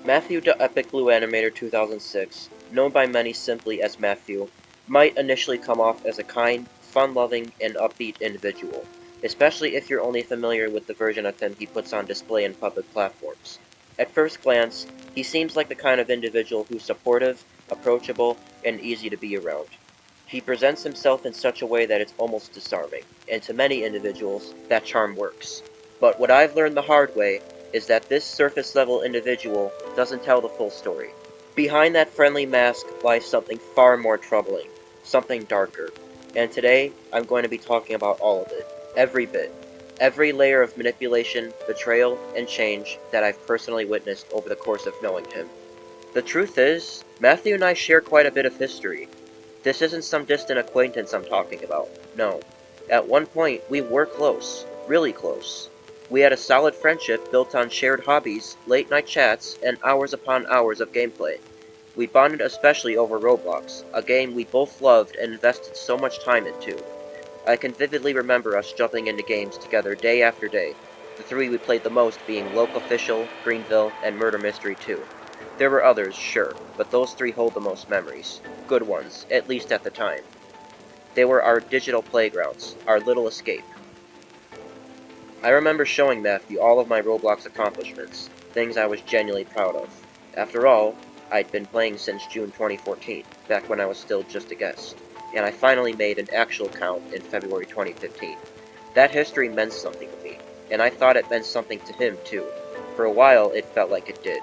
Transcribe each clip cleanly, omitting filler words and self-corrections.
MatthewDaEpikBlueAnimator2006, known by many simply as Matthew, might initially come off as a kind, fun-loving, and upbeat individual, especially if you're only familiar with the version of him he puts on display in public platforms. At first glance, he seems like the kind of individual who's supportive, approachable, and easy to be around. He presents himself in such a way that it's almost disarming, and to many individuals, that charm works. But what I've learned the hard way is that this surface-level individual doesn't tell the full story. Behind that friendly mask lies something far more troubling, something darker. And today, I'm going to be talking about all of it, every bit, every layer of manipulation, betrayal, and change that I've personally witnessed over the course of knowing him. The truth is, Matthew and I share quite a bit of history. This isn't some distant acquaintance I'm talking about, no. At one point, we were close, really close. We had a solid friendship built on shared hobbies, late-night chats, and hours upon hours of gameplay. We bonded especially over Roblox, a game we both loved and invested so much time into. I can vividly remember us jumping into games together day after day, the three we played the most being Local Official, Greenville, and Murder Mystery 2. There were others, sure, but those three hold the most memories. Good ones, at least at the time. They were our digital playgrounds, our little escape. I remember showing Matthew all of my Roblox accomplishments, things I was genuinely proud of. After all, I'd been playing since June 2014, back when I was still just a guest, and I finally made an actual account in February 2015. That history meant something to me, and I thought it meant something to him too. For a while, it felt like it did.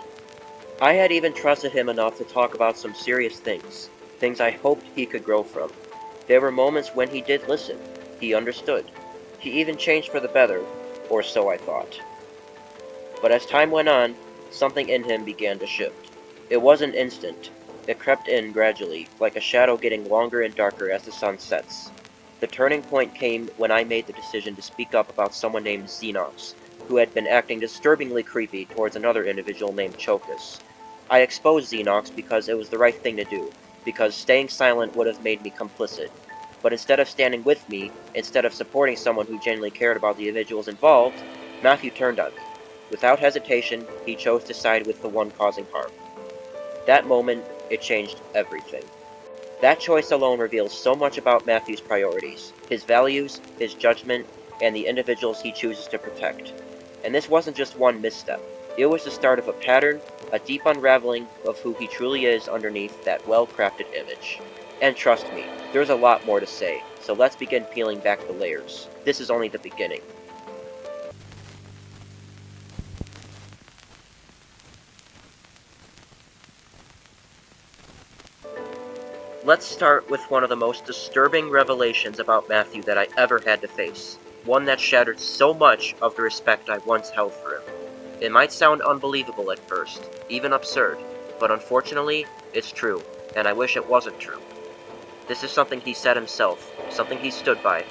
I had even trusted him enough to talk about some serious things I hoped he could grow from. There were moments when he did listen, he understood. He even changed for the better, or so I thought. But as time went on, something in him began to shift. It wasn't instant. It crept in gradually, like a shadow getting longer and darker as the sun sets. The turning point came when I made the decision to speak up about someone named Xenox, who had been acting disturbingly creepy towards another individual named Chokus. I exposed Xenox because it was the right thing to do, because staying silent would have made me complicit. But instead of standing with me, instead of supporting someone who genuinely cared about the individuals involved, Matthew turned on me. Without hesitation, he chose to side with the one causing harm. That moment, it changed everything. That choice alone reveals so much about Matthew's priorities, his values, his judgment, and the individuals he chooses to protect. And this wasn't just one misstep. It was the start of a pattern, a deep unraveling of who he truly is underneath that well-crafted image. And trust me, there's a lot more to say, so let's begin peeling back the layers. This is only the beginning. Let's start with one of the most disturbing revelations about Matthew that I ever had to face. One that shattered so much of the respect I once held for him. It might sound unbelievable at first, even absurd, but unfortunately, it's true, and I wish it wasn't true. This is something he said himself, something he stood by.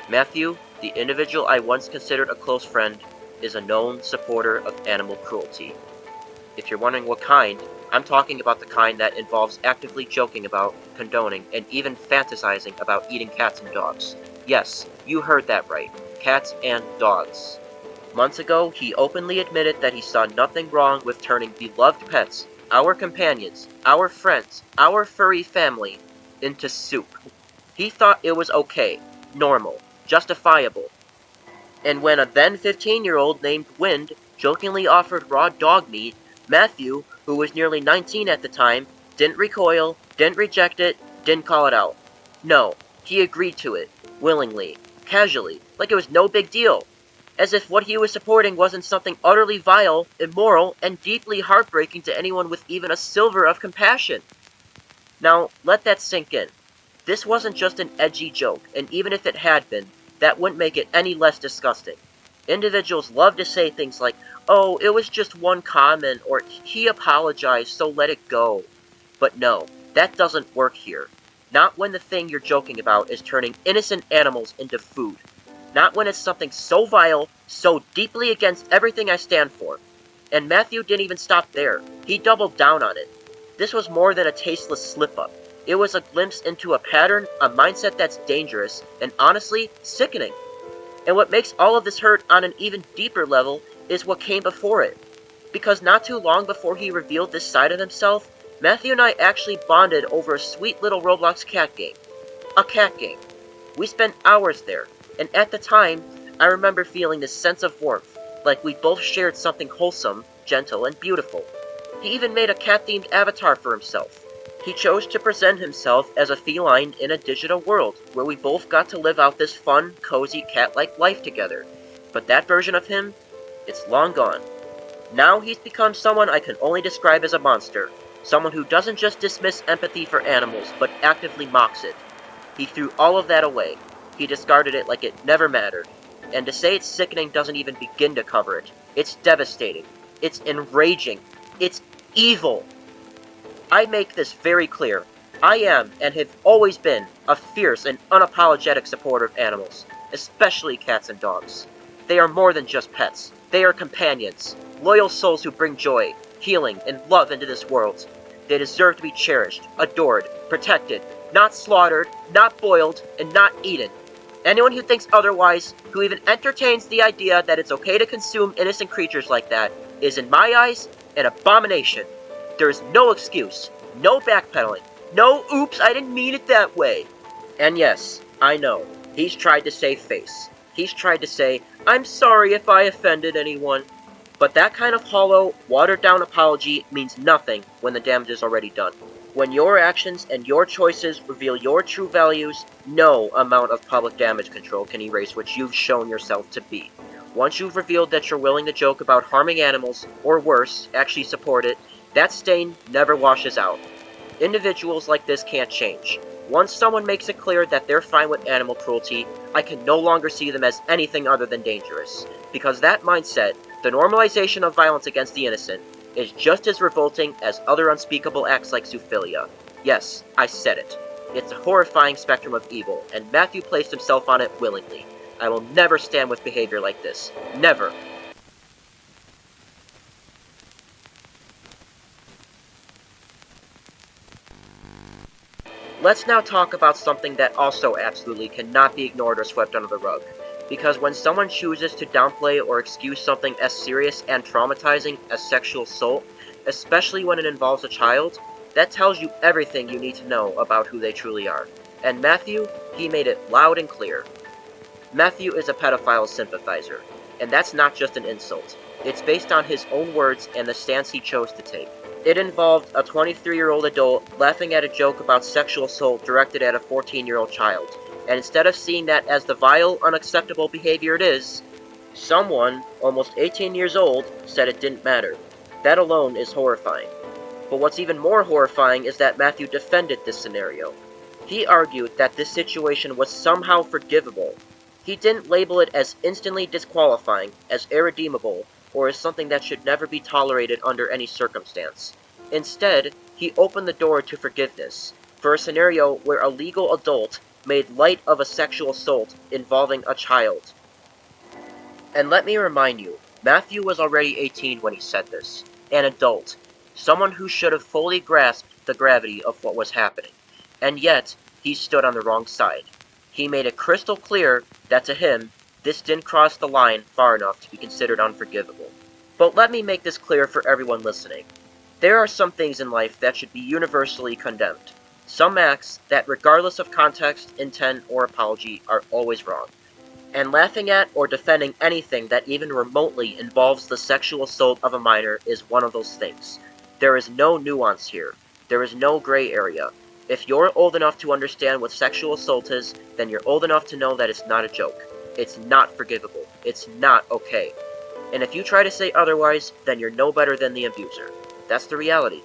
Matthew, the individual I once considered a close friend, is a known supporter of animal cruelty. If you're wondering what kind, I'm talking about the kind that involves actively joking about, condoning, and even fantasizing about eating cats and dogs. Yes, you heard that right. Cats and dogs. Months ago, he openly admitted that he saw nothing wrong with turning beloved pets, our companions, our friends, our furry family, into soup. He thought it was okay, normal, justifiable. And when a then 15-year-old named Wind jokingly offered raw dog meat, Matthew, who was nearly 19 at the time, didn't recoil, didn't reject it, didn't call it out. No, he agreed to it, willingly, casually, like it was no big deal. As if what he was supporting wasn't something utterly vile, immoral, and deeply heartbreaking to anyone with even a sliver of compassion. Now, let that sink in. This wasn't just an edgy joke, and even if it had been, that wouldn't make it any less disgusting. Individuals love to say things like, "Oh, it was just one comment," or "he apologized, so let it go." But no, that doesn't work here. Not when the thing you're joking about is turning innocent animals into food. Not when it's something so vile, so deeply against everything I stand for. And Matthew didn't even stop there. He doubled down on it. This was more than a tasteless slip-up. It was a glimpse into a pattern, a mindset that's dangerous, and honestly, sickening. And what makes all of this hurt on an even deeper level is what came before it. because not too long before he revealed this side of himself, Matthew and I actually bonded over a sweet little Roblox cat game. A cat game. We spent hours there, and at the time, I remember feeling this sense of warmth, like we both shared something wholesome, gentle, and beautiful. He even made a cat-themed avatar for himself. He chose to present himself as a feline in a digital world, where we both got to live out this fun, cozy, cat-like life together. But that version of him, it's long gone. Now he's become someone I can only describe as a monster. Someone who doesn't just dismiss empathy for animals, but actively mocks it. He threw all of that away. He discarded it like it never mattered. And to say it's sickening doesn't even begin to cover it. It's devastating. It's enraging. It's evil. I make this very clear. I am, and have always been, a fierce and unapologetic supporter of animals, especially cats and dogs. They are more than just pets. They are companions, loyal souls who bring joy, healing, and love into this world. They deserve to be cherished, adored, protected, not slaughtered, not boiled, and not eaten. Anyone who thinks otherwise, who even entertains the idea that it's okay to consume innocent creatures like that, is in my eyes, an abomination. There is no excuse, no backpedaling, no oops, I didn't mean it that way. And yes, I know, he's tried to save face. He's tried to say, I'm sorry if I offended anyone. But that kind of hollow, watered-down apology means nothing when the damage is already done. When your actions and your choices reveal your true values, no amount of public damage control can erase what you've shown yourself to be. Once you've revealed that you're willing to joke about harming animals, or worse, actually support it, that stain never washes out. Individuals like this can't change. Once someone makes it clear that they're fine with animal cruelty, I can no longer see them as anything other than dangerous. Because that mindset, the normalization of violence against the innocent, is just as revolting as other unspeakable acts like zoophilia. Yes, I said it. It's a horrifying spectrum of evil, and Matthew placed himself on it willingly. I will never stand with behavior like this. Never. Let's now talk about something that also absolutely cannot be ignored or swept under the rug. Because when someone chooses to downplay or excuse something as serious and traumatizing as sexual assault, especially when it involves a child, that tells you everything you need to know about who they truly are. And Matthew, he made it loud and clear. Matthew is a pedophile sympathizer, and that's not just an insult. It's based on his own words and the stance he chose to take. It involved a 23-year-old adult laughing at a joke about sexual assault directed at a 14-year-old child, and instead of seeing that as the vile, unacceptable behavior it is, someone, almost 18 years old, said it didn't matter. That alone is horrifying. But what's even more horrifying is that Matthew defended this scenario. He argued that this situation was somehow forgivable. He didn't label it as instantly disqualifying, as irredeemable, or as something that should never be tolerated under any circumstance. Instead, he opened the door to forgiveness, for a scenario where a legal adult made light of a sexual assault involving a child. And let me remind you, Matthew was already 18 when he said this. An adult. Someone who should have fully grasped the gravity of what was happening. And yet, he stood on the wrong side. He made it crystal clear that to him, this didn't cross the line far enough to be considered unforgivable. But let me make this clear for everyone listening. There are some things in life that should be universally condemned. Some acts that, regardless of context, intent, or apology, are always wrong. And laughing at or defending anything that even remotely involves the sexual assault of a minor is one of those things. There is no nuance here. There is no gray area. If you're old enough to understand what sexual assault is, then you're old enough to know that it's not a joke. It's not forgivable. It's not okay. And if you try to say otherwise, then you're no better than the abuser. That's the reality.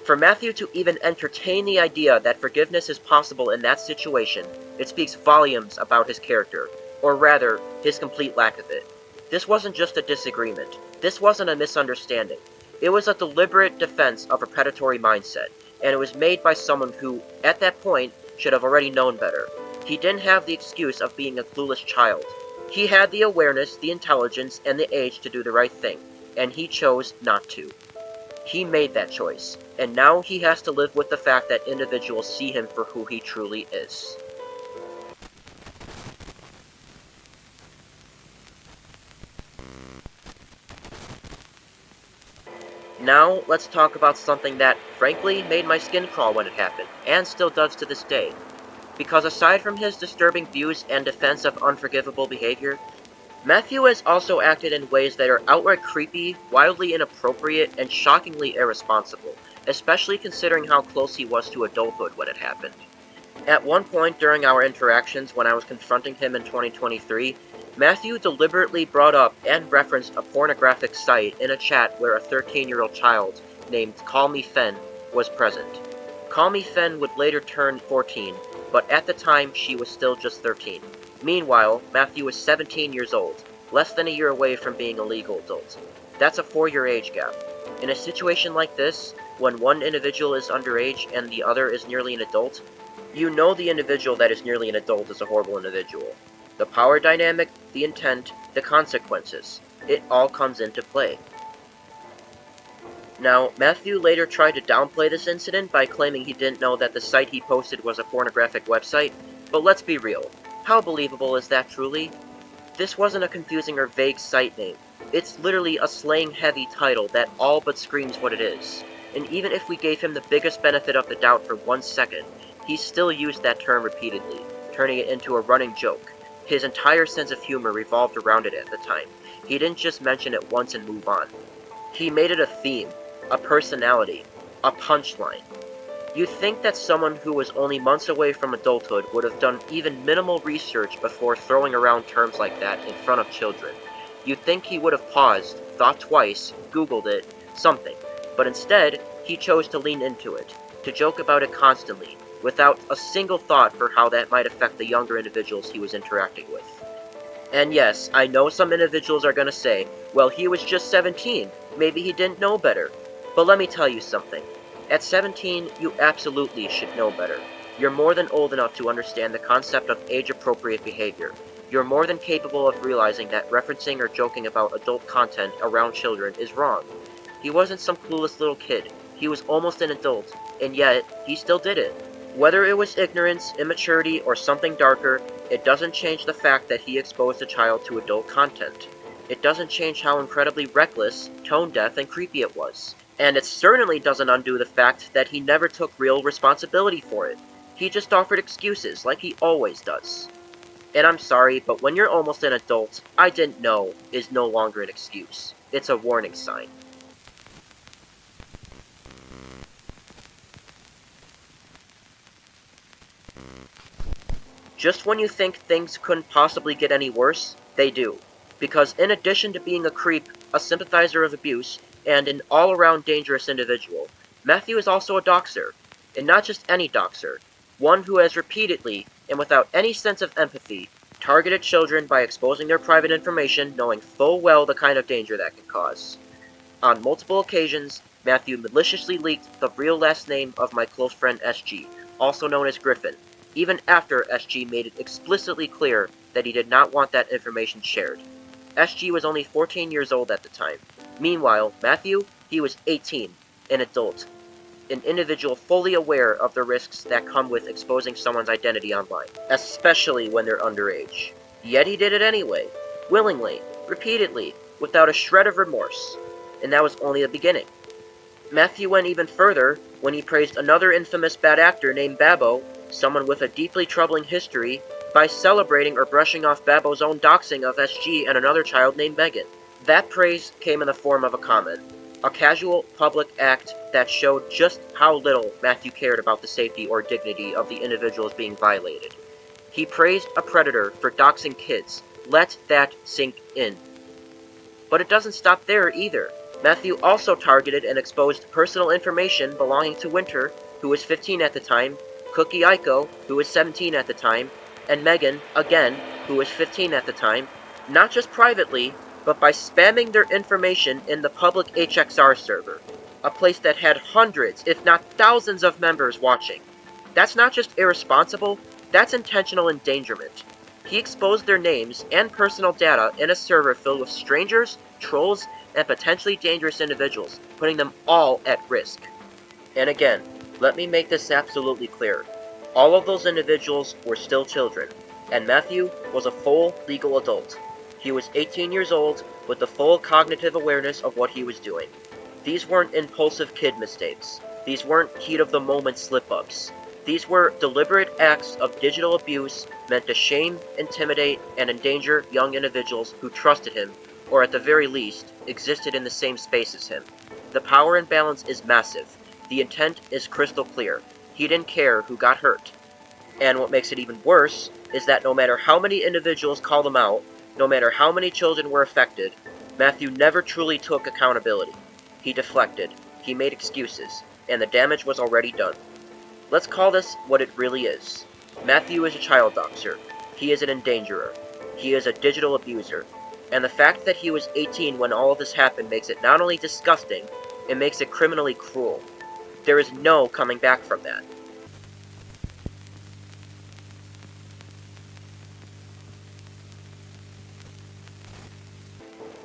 For Matthew to even entertain the idea that forgiveness is possible in that situation, it speaks volumes about his character, or rather, his complete lack of it. This wasn't just a disagreement. This wasn't a misunderstanding. It was a deliberate defense of a predatory mindset, and it was made by someone who, at that point, should have already known better. He didn't have the excuse of being a clueless child. He had the awareness, the intelligence, and the age to do the right thing, and he chose not to. He made that choice, and now he has to live with the fact that individuals see him for who he truly is. Now, let's talk about something that, frankly, made my skin crawl when it happened, and still does to this day. Because aside from his disturbing views and defense of unforgivable behavior, Matthew has also acted in ways that are outright creepy, wildly inappropriate, and shockingly irresponsible, especially considering how close he was to adulthood when it happened. At one point during our interactions when I was confronting him in 2023, Matthew deliberately brought up and referenced a pornographic site in a chat where a 13-year-old child named Call Me Fen was present. Call Me Fen would later turn 14, but at the time she was still just 13. Meanwhile, Matthew was 17 years old, less than a year away from being a legal adult. That's a 4-year age gap. In a situation like this, when one individual is underage and the other is nearly an adult, you know the individual that is nearly an adult is a horrible individual. The power dynamic, the intent, the consequences, it all comes into play. Now, Matthew later tried to downplay this incident by claiming he didn't know that the site he posted was a pornographic website, but let's be real. How believable is that truly? This wasn't a confusing or vague site name. It's literally a slang-heavy title that all but screams what it is. And even if we gave him the biggest benefit of the doubt for 1 second, he still used that term repeatedly, turning it into a running joke. His entire sense of humor revolved around it at the time. He didn't just mention it once and move on. He made it a theme, a personality, a punchline. You'd think that someone who was only months away from adulthood would have done even minimal research before throwing around terms like that in front of children. You'd think he would have paused, thought twice, Googled it, something. But instead, he chose to lean into it, to joke about it constantly, without a single thought for how that might affect the younger individuals he was interacting with. And yes, I know some individuals are gonna say, well, he was just 17, maybe he didn't know better. But let me tell you something. At 17, you absolutely should know better. You're more than old enough to understand the concept of age-appropriate behavior. You're more than capable of realizing that referencing or joking about adult content around children is wrong. He wasn't some clueless little kid. He was almost an adult, and yet, he still did it. Whether it was ignorance, immaturity, or something darker, it doesn't change the fact that he exposed a child to adult content. It doesn't change how incredibly reckless, tone-deaf, and creepy it was. And it certainly doesn't undo the fact that he never took real responsibility for it. He just offered excuses, like he always does. And I'm sorry, but when you're almost an adult, I didn't know is no longer an excuse. It's a warning sign. Just when you think things couldn't possibly get any worse, they do. Because in addition to being a creep, a sympathizer of abuse, and an all-around dangerous individual, Matthew is also a doxer. And not just any doxer. One who has repeatedly, and without any sense of empathy, targeted children by exposing their private information, knowing full well the kind of danger that can cause. On multiple occasions, Matthew maliciously leaked the real last name of my close friend SG, also known as Griffin, even after SG made it explicitly clear that he did not want that information shared. SG was only 14 years old at the time. Meanwhile, Matthew, he was 18, an adult, an individual fully aware of the risks that come with exposing someone's identity online, especially when they're underage. Yet he did it anyway, willingly, repeatedly, without a shred of remorse. And that was only the beginning. Matthew went even further when he praised another infamous bad actor named Babbo, someone with a deeply troubling history, by celebrating or brushing off Babbo's own doxing of SG and another child named Megan. That praise came in the form of a comment, a casual public act that showed just how little Matthew cared about the safety or dignity of the individuals being violated. He praised a predator for doxing kids. Let that sink in. But it doesn't stop there either. Matthew also targeted and exposed personal information belonging to Winter, who was 15 at the time, Cookie Aiko, who was 17 at the time, and Megan, again, who was 15 at the time, not just privately, but by spamming their information in the public HXR server, a place that had hundreds, if not thousands of members watching. That's not just irresponsible, that's intentional endangerment. He exposed their names and personal data in a server filled with strangers, trolls, and potentially dangerous individuals, putting them all at risk. And again, let me make this absolutely clear. All of those individuals were still children, and Matthew was a full legal adult. He was 18 years old with the full cognitive awareness of what he was doing. These weren't impulsive kid mistakes. These weren't heat-of-the-moment slip-ups. These were deliberate acts of digital abuse meant to shame, intimidate, and endanger young individuals who trusted him, or at the very least, existed in the same space as him. The power imbalance is massive. The intent is crystal clear. He didn't care who got hurt. And what makes it even worse is that no matter how many individuals called him out, no matter how many children were affected, Matthew never truly took accountability. He deflected, he made excuses, and the damage was already done. Let's call this what it really is. Matthew is a child doxer. He is an endangerer. He is a digital abuser. And the fact that he was 18 when all of this happened makes it not only disgusting, it makes it criminally cruel. There is no coming back from that.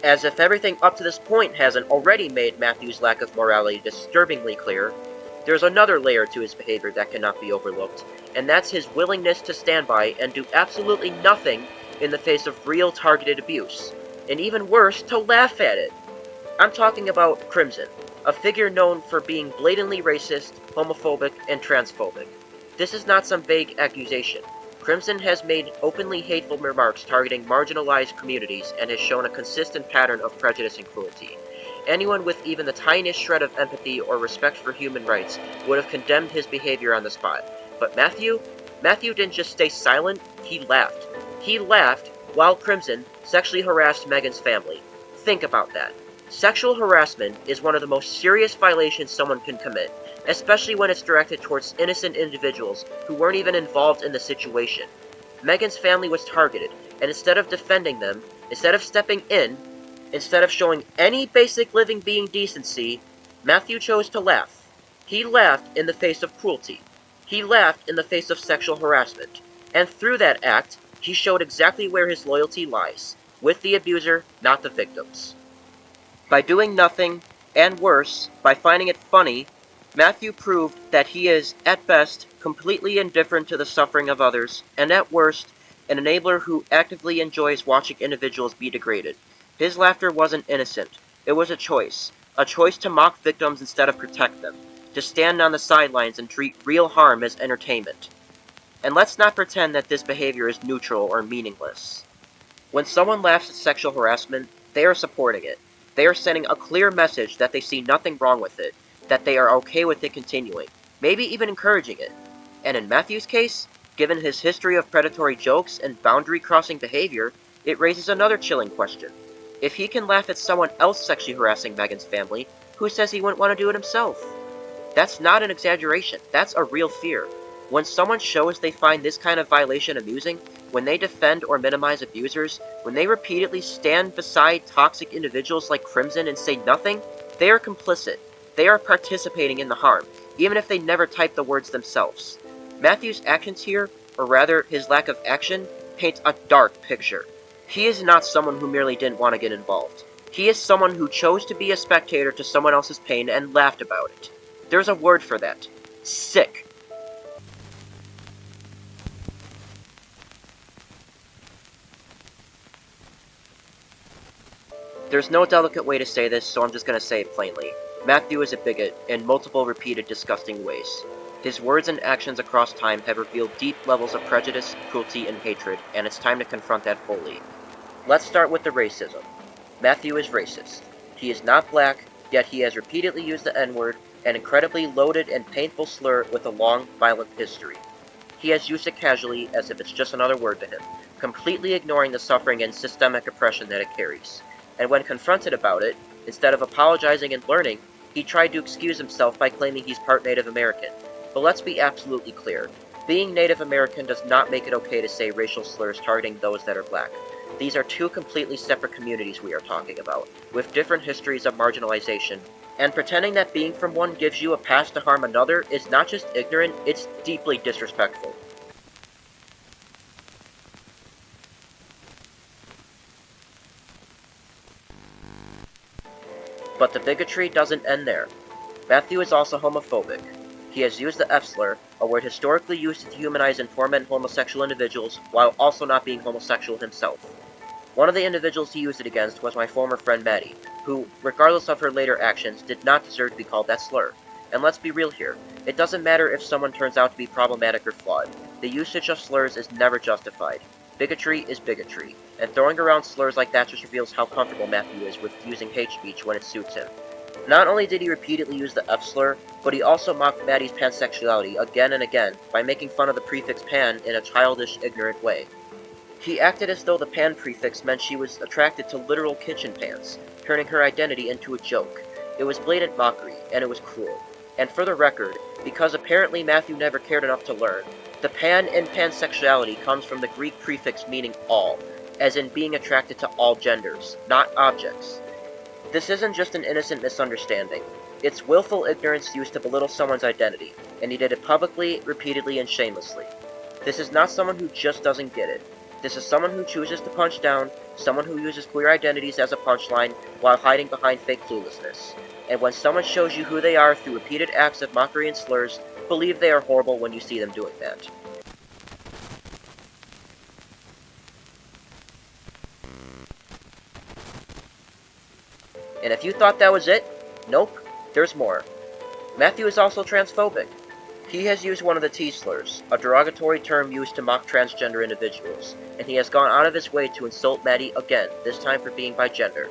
As if everything up to this point hasn't already made Matthew's lack of morality disturbingly clear, there's another layer to his behavior that cannot be overlooked, and that's his willingness to stand by and do absolutely nothing in the face of real targeted abuse, and even worse, to laugh at it. I'm talking about Crimson, a figure known for being blatantly racist, homophobic, and transphobic. This is not some vague accusation. Crimson has made openly hateful remarks targeting marginalized communities and has shown a consistent pattern of prejudice and cruelty. Anyone with even the tiniest shred of empathy or respect for human rights would have condemned his behavior on the spot. But Matthew didn't just stay silent, he laughed. He laughed while Crimson sexually harassed Megan's family. Think about that. Sexual harassment is one of the most serious violations someone can commit, especially when it's directed towards innocent individuals who weren't even involved in the situation. Megan's family was targeted, and instead of defending them, instead of stepping in, instead of showing any basic living being decency, Matthew chose to laugh. He laughed in the face of cruelty. He laughed in the face of sexual harassment. And through that act, he showed exactly where his loyalty lies, with the abuser, not the victims. By doing nothing, and worse, by finding it funny, Matthew proved that he is, at best, completely indifferent to the suffering of others, and at worst, an enabler who actively enjoys watching individuals be degraded. His laughter wasn't innocent. It was a choice to mock victims instead of protect them, to stand on the sidelines and treat real harm as entertainment. And let's not pretend that this behavior is neutral or meaningless. When someone laughs at sexual harassment, they are supporting it. They are sending a clear message that they see nothing wrong with it, that they are okay with it continuing, maybe even encouraging it. And in Matthew's case, given his history of predatory jokes and boundary-crossing behavior, it raises another chilling question. If he can laugh at someone else sexually harassing Megan's family, who says he wouldn't want to do it himself? That's not an exaggeration, that's a real fear. When someone shows they find this kind of violation amusing, when they defend or minimize abusers, when they repeatedly stand beside toxic individuals like Crimson and say nothing, they are complicit. They are participating in the harm, even if they never type the words themselves. Matthew's actions here, or rather his lack of action, paint a dark picture. He is not someone who merely didn't want to get involved. He is someone who chose to be a spectator to someone else's pain and laughed about it. There's a word for that. Sick. There's no delicate way to say this, so I'm just going to say it plainly. Matthew is a bigot in multiple repeated disgusting ways. His words and actions across time have revealed deep levels of prejudice, cruelty, and hatred, and it's time to confront that fully. Let's start with the racism. Matthew is racist. He is not black, yet he has repeatedly used the N-word, an incredibly loaded and painful slur with a long, violent history. He has used it casually as if it's just another word to him, completely ignoring the suffering and systemic oppression that it carries. And when confronted about it, instead of apologizing and learning, he tried to excuse himself by claiming he's part Native American. But let's be absolutely clear. Being Native American does not make it okay to say racial slurs targeting those that are black. These are two completely separate communities we are talking about, with different histories of marginalization, and pretending that being from one gives you a pass to harm another is not just ignorant, it's deeply disrespectful. But the bigotry doesn't end there. Matthew is also homophobic. He has used the F-slur, a word historically used to dehumanize and torment homosexual individuals, while also not being homosexual himself. One of the individuals he used it against was my former friend Maddie, who, regardless of her later actions, did not deserve to be called that slur. And let's be real here, it doesn't matter if someone turns out to be problematic or flawed. The usage of slurs is never justified. Bigotry is bigotry, and throwing around slurs like that just reveals how comfortable Matthew is with using hate speech when it suits him. Not only did he repeatedly use the F slur, but he also mocked Maddie's pansexuality again and again by making fun of the prefix pan in a childish, ignorant way. He acted as though the pan prefix meant she was attracted to literal kitchen pans, turning her identity into a joke. It was blatant mockery, and it was cruel. And for the record, because apparently Matthew never cared enough to learn, the pan in pansexuality comes from the Greek prefix meaning all, as in being attracted to all genders, not objects. This isn't just an innocent misunderstanding. It's willful ignorance used to belittle someone's identity, and he did it publicly, repeatedly, and shamelessly. This is not someone who just doesn't get it. This is someone who chooses to punch down, someone who uses queer identities as a punchline while hiding behind fake cluelessness. And when someone shows you who they are through repeated acts of mockery and slurs, believe they are horrible when you see them doing that. And if you thought that was it, nope, there's more. Matthew is also transphobic. He has used one of the T-slurs, a derogatory term used to mock transgender individuals, and he has gone out of his way to insult Maddie again, this time for being bigender.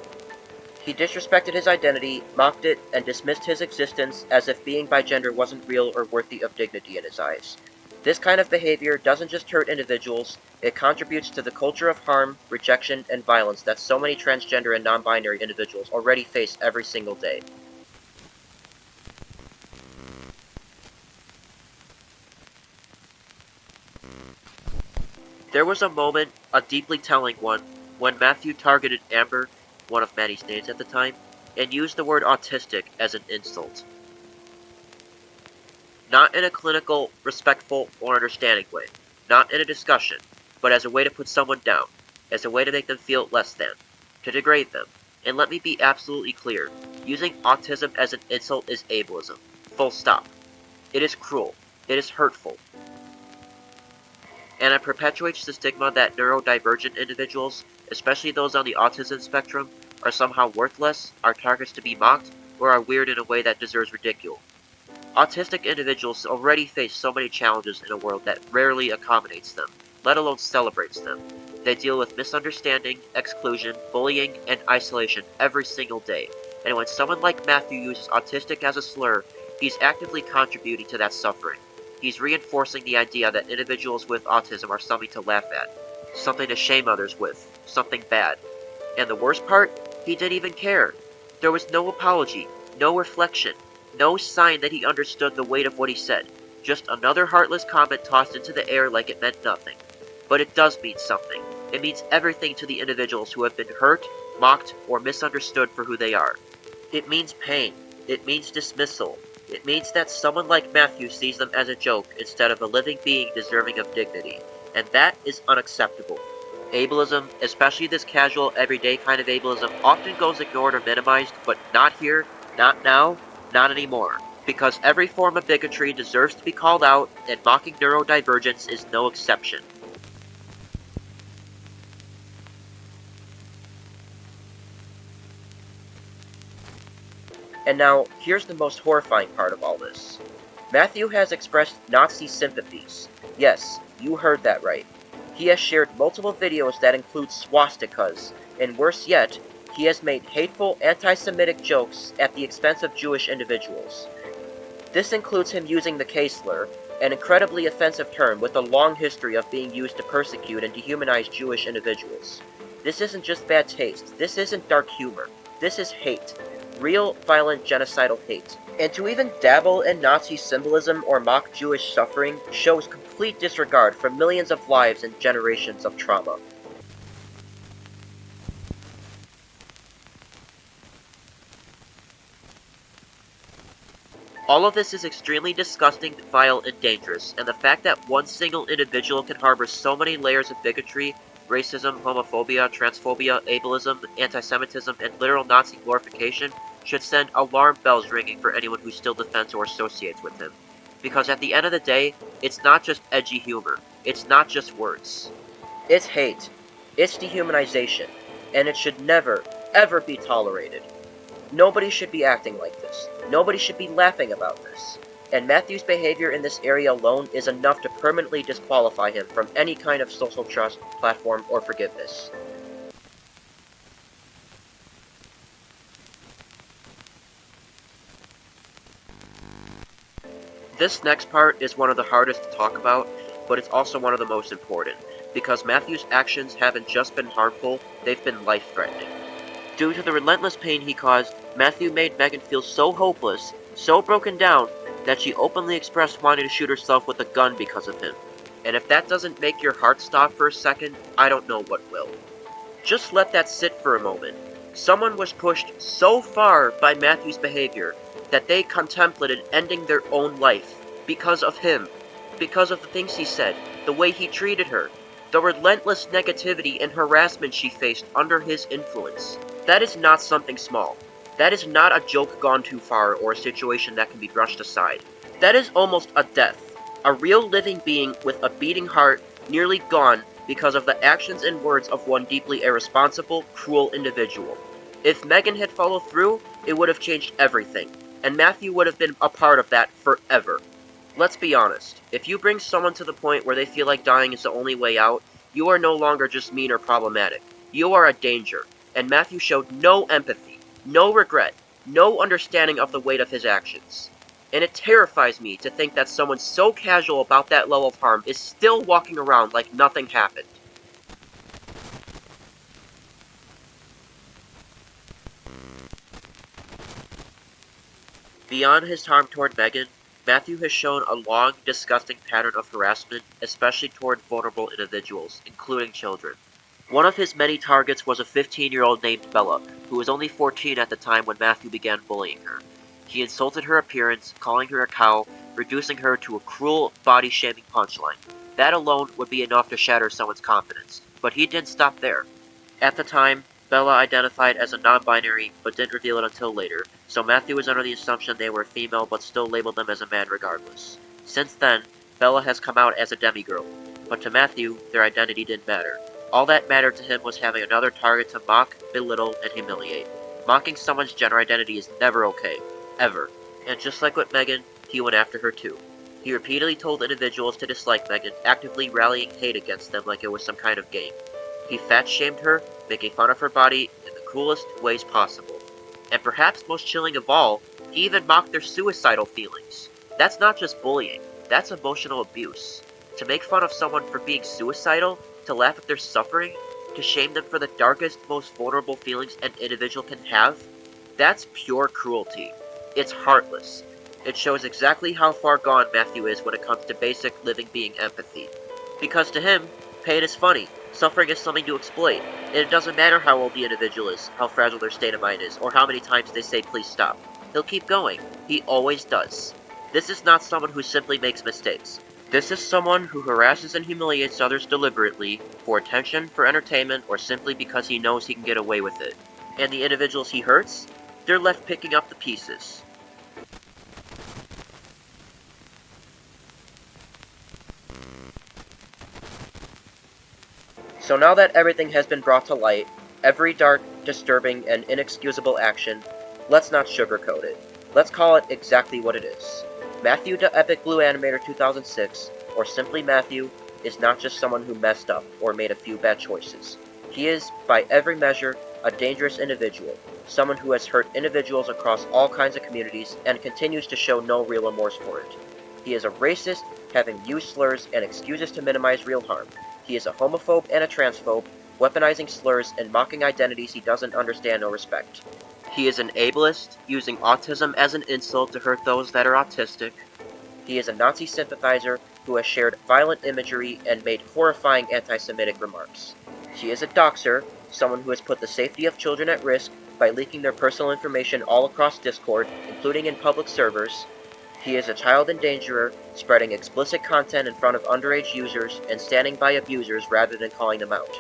He disrespected his identity, mocked it, and dismissed his existence as if being bigender wasn't real or worthy of dignity in his eyes. This kind of behavior doesn't just hurt individuals, it contributes to the culture of harm, rejection, and violence that so many transgender and non-binary individuals already face every single day. There was a moment, a deeply telling one, when Matthew targeted Amber, one of Maddie's names at the time, and used the word autistic as an insult. Not in a clinical, respectful, or understanding way, not in a discussion, but as a way to put someone down, as a way to make them feel less than, to degrade them. And let me be absolutely clear, using autism as an insult is ableism. Full stop. It is cruel. It is hurtful. And it perpetuates the stigma that neurodivergent individuals, especially those on the autism spectrum, are somehow worthless, are targets to be mocked, or are weird in a way that deserves ridicule. Autistic individuals already face so many challenges in a world that rarely accommodates them, let alone celebrates them. They deal with misunderstanding, exclusion, bullying, and isolation every single day, and when someone like Matthew uses autistic as a slur, he's actively contributing to that suffering. He's reinforcing the idea that individuals with autism are something to laugh at, something to shame others with, something bad. And the worst part? He didn't even care. There was no apology, no reflection, no sign that he understood the weight of what he said. Just another heartless comment tossed into the air like it meant nothing. But it does mean something. It means everything to the individuals who have been hurt, mocked, or misunderstood for who they are. It means pain. It means dismissal. It means that someone like Matthew sees them as a joke instead of a living being deserving of dignity, and that is unacceptable. Ableism, especially this casual, everyday kind of ableism, often goes ignored or minimized, but not here, not now, not anymore. Because every form of bigotry deserves to be called out, and mocking neurodivergence is no exception. And now, here's the most horrifying part of all this. Matthew has expressed Nazi sympathies. Yes, you heard that right. He has shared multiple videos that include swastikas, and worse yet, he has made hateful anti-Semitic jokes at the expense of Jewish individuals. This includes him using the K-slur, an incredibly offensive term with a long history of being used to persecute and dehumanize Jewish individuals. This isn't just bad taste, this isn't dark humor, this is hate. Real, violent, genocidal hate. And to even dabble in Nazi symbolism or mock Jewish suffering shows complete disregard for millions of lives and generations of trauma. All of this is extremely disgusting, vile, and dangerous, and the fact that one single individual can harbor so many layers of bigotry, racism, homophobia, transphobia, ableism, anti-Semitism, and literal Nazi glorification should send alarm bells ringing for anyone who still defends or associates with him. Because at the end of the day, it's not just edgy humor. It's not just words. It's hate. It's dehumanization, and it should never, ever be tolerated. Nobody should be acting like this. Nobody should be laughing about this. And Matthew's behavior in this area alone is enough to permanently disqualify him from any kind of social trust, platform, or forgiveness. This next part is one of the hardest to talk about, but it's also one of the most important, because Matthew's actions haven't just been harmful, they've been life-threatening. Due to the relentless pain he caused, Matthew made Megan feel so hopeless, so broken down, that she openly expressed wanting to shoot herself with a gun because of him. And if that doesn't make your heart stop for a second, I don't know what will. Just let that sit for a moment. Someone was pushed so far by Matthew's behavior that they contemplated ending their own life because of him, because of the things he said, the way he treated her, the relentless negativity and harassment she faced under his influence. That is not something small. That is not a joke gone too far or a situation that can be brushed aside. That is almost a death. A real living being with a beating heart, nearly gone because of the actions and words of one deeply irresponsible, cruel individual. If Megan had followed through, it would have changed everything, and Matthew would have been a part of that forever. Let's be honest, if you bring someone to the point where they feel like dying is the only way out, you are no longer just mean or problematic. You are a danger, and Matthew showed no empathy, no regret, no understanding of the weight of his actions. And it terrifies me to think that someone so casual about that level of harm is still walking around like nothing happened. Beyond his harm toward Megan, Matthew has shown a long, disgusting pattern of harassment, especially toward vulnerable individuals, including children. One of his many targets was a 15-year-old named Bella, who was only 14 at the time when Matthew began bullying her. He insulted her appearance, calling her a cow, reducing her to a cruel, body-shaming punchline. That alone would be enough to shatter someone's confidence, but he didn't stop there. At the time, Bella identified as a non-binary, but didn't reveal it until later, so Matthew was under the assumption they were female but still labeled them as a man regardless. Since then, Bella has come out as a demigirl, but to Matthew, their identity didn't matter. All that mattered to him was having another target to mock, belittle, and humiliate. Mocking someone's gender identity is never okay. Ever. And just like with Megan, he went after her too. He repeatedly told individuals to dislike Megan, actively rallying hate against them like it was some kind of game. He fat-shamed her, making fun of her body in the cruelest ways possible. And perhaps most chilling of all, he even mocked their suicidal feelings. That's not just bullying, that's emotional abuse. To make fun of someone for being suicidal, to laugh at their suffering, to shame them for the darkest, most vulnerable feelings an individual can have, that's pure cruelty. It's heartless. It shows exactly how far gone Matthew is when it comes to basic living being empathy. Because to him, pain is funny, suffering is something to exploit, and it doesn't matter how old the individual is, how fragile their state of mind is, or how many times they say please stop. He'll keep going. He always does. This is not someone who simply makes mistakes. This is someone who harasses and humiliates others deliberately, for attention, for entertainment, or simply because he knows he can get away with it. And the individuals he hurts? They're left picking up the pieces. So now that everything has been brought to light, every dark, disturbing, and inexcusable action, let's not sugarcoat it. Let's call it exactly what it is. MatthewDaEpikBlueAnimator2006, or simply Matthew, is not just someone who messed up or made a few bad choices. He is, by every measure, a dangerous individual, someone who has hurt individuals across all kinds of communities and continues to show no real remorse for it. He is a racist, having used slurs and excuses to minimize real harm. He is a homophobe and a transphobe, weaponizing slurs and mocking identities he doesn't understand or respect. He is an ableist, using autism as an insult to hurt those that are autistic. He is a Nazi sympathizer who has shared violent imagery and made horrifying anti-Semitic remarks. He is a doxer, someone who has put the safety of children at risk by leaking their personal information all across Discord, including in public servers. He is a child endangerer, spreading explicit content in front of underage users and standing by abusers rather than calling them out.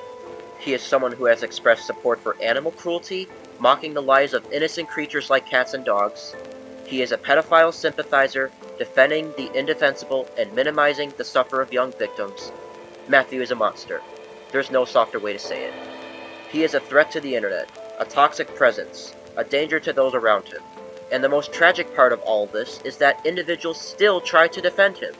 He is someone who has expressed support for animal cruelty, mocking the lives of innocent creatures like cats and dogs. He is a pedophile sympathizer, defending the indefensible and minimizing the suffer of young victims. Matthew is a monster. There's no softer way to say it. He is a threat to the internet, a toxic presence, a danger to those around him. And the most tragic part of all this is that individuals still try to defend him.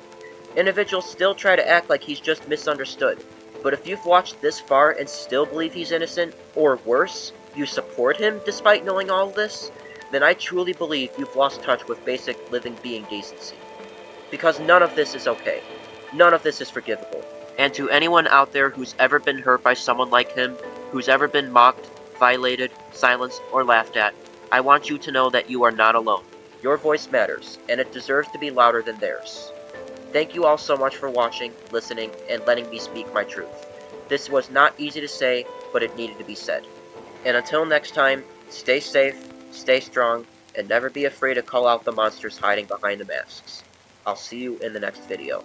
Individuals still try to act like he's just misunderstood. But if you've watched this far and still believe he's innocent, or worse, you support him despite knowing all this, then I truly believe you've lost touch with basic living being decency. Because none of this is okay. None of this is forgivable. And to anyone out there who's ever been hurt by someone like him, who's ever been mocked, violated, silenced, or laughed at, I want you to know that you are not alone. Your voice matters, and it deserves to be louder than theirs. Thank you all so much for watching, listening, and letting me speak my truth. This was not easy to say, but it needed to be said. And until next time, stay safe, stay strong, and never be afraid to call out the monsters hiding behind the masks. I'll see you in the next video.